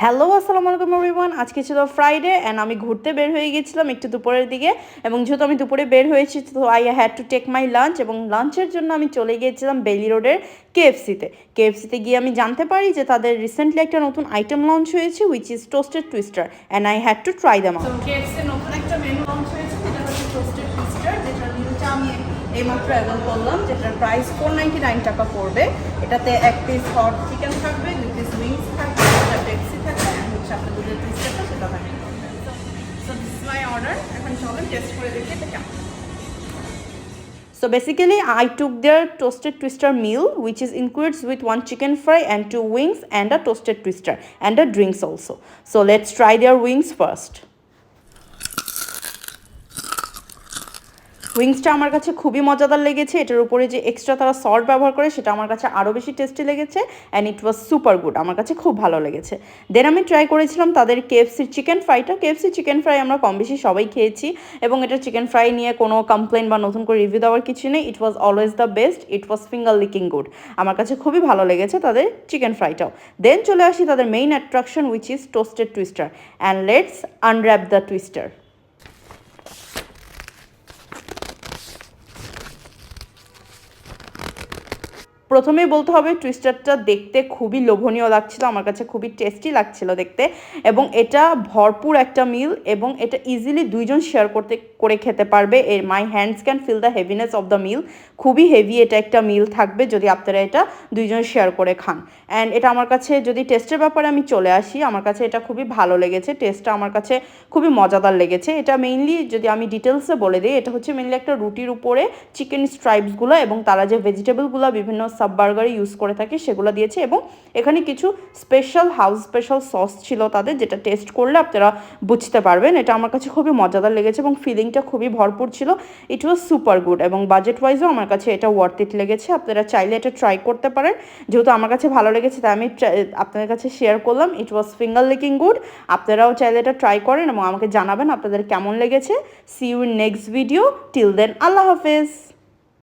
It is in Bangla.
হ্যালো আসসালামু আলাইকুম এভরিওয়ান। আজকে ছিল ফ্রাইডে অ্যান্ড আমি ঘুরতে বের হয়ে গেছিলাম একটু দুপুরের দিকে, এবং যেহেতু আমি দুপুরে বের হয়েছি তো I had to take my lunch, এবং লাঞ্চের জন্য আমি চলে গিয়েছিলাম বেইলি রোডের কেএফসিতে গিয়ে আমি জানতে পারি যে তাদের রিসেন্টলি একটা নতুন আইটেম লঞ্চ হয়েছে which is toasted twister, and I had to try them out. কেএফসির নতুন একটা মেনু লঞ্চ হয়েছে যেটা হচ্ছে টোস্টেড টুইস্টার, যেটার মেনুটা আমি এইমাত্র অ্যাভেল করলাম, যেটার প্রাইস 499 টাকা পড়বে। এটাতে এক পিস হট চিকেন থাকবে, 2 পিস উইংস থাকবে, একটা পেপসি থাকবে, অ্যান্ড হচ্ছে আপনার দুধের টুইস্টারটা সেটা থাকবে। So this is my order. এখন চলেন টেস্ট করে দেখি এটা কেমন। So basically, I took their toasted twister meal, which is includes with 1 chicken fry and 2 wings and a toasted twister and a drinks also. So let's try their wings first. উইংসটা আমার কাছে খুবই মজাদার লেগেছে। এটার উপরে যে এক্সট্রা তারা সল্ট ব্যবহার করে সেটা আমার কাছে আরও বেশি টেস্টি লেগেছে, and it was super good. আমার কাছে খুব ভালো লেগেছে। দেন আমি ট্রাই করেছিলাম তাদের কেএফসির চিকেন ফ্রাইটা। কেএফসির চিকেন ফ্রাই আমরা কম বেশি সবাই খেয়েছি, এবং এটা চিকেন ফ্রাই নিয়ে কোনো কমপ্লেন বা নতুন করে রিভিউ দেওয়ার কিছু নেই। It was always the best, it was finger licking good. আমার কাছে খুবই ভালো লেগেছে তাদের চিকেন ফ্রাইটাও। দেন চলে আসি তাদের main attraction which is toasted twister, and let's unwrap the twister. প্রথমেই বলতে হবে টুইস্টারটা দেখতে খুবই লোভনীয় লাগছিল, আমার কাছে খুবই টেস্টি লাগছিল দেখতে, এবং এটা ভরপুর একটা মিল, এবং এটা ইজিলি দুইজন শেয়ার করে খেতে পারবে। My hands can feel the heaviness of the meal. খুবই হেভি এটা একটা মিল থাকবে যদি আপনারা এটা দুইজন শেয়ার করে খান। অ্যান্ড এটা আমার কাছে, যদি টেস্টের ব্যাপারে আমি চলে আসি, আমার কাছে এটা খুবই ভালো লেগেছে। টেস্টটা আমার কাছে খুবই মজাদার লেগেছে। এটা মেইনলি যদি আমি ডিটেলসে বলে দিই, এটা হচ্ছে মেইনলি একটা রুটির উপরে চিকেন স্ট্রাইপসগুলো এবং তারা যে ভেজিটেবলগুলো বিভিন্ন সাব বার্গারে ইউজ করে থাকে সেগুলো দিয়েছে, এবং এখানে কিছু স্পেশাল সস ছিল তাদের, যেটা টেস্ট করলে আপনারা বুঝতে পারবেন। এটা আমার কাছে খুবই মজাদার লেগেছে এবং ফিলিংটা খুবই ভরপুর ছিল। ইট ওয়াজ সুপার গুড, এবং বাজেট ওয়াইজও আমার কাছে এটা ওয়ার্থ ইট লেগেছে। আপনারা চাইলে এটা ট্রাই করতে পারেন। যেহেতু আমার কাছে ভালো লেগেছে তাই আমি আপনাদের কাছে শেয়ার করলাম। ইট ওয়াজ ফিঙ্গার লিকিং গুড। আপনারাও চাইলে এটা ট্রাই করেন এবং আমাকে জানাবেন আপনাদের কেমন লেগেছে। See you in next video. Till then, আল্লাহ হাফেজ।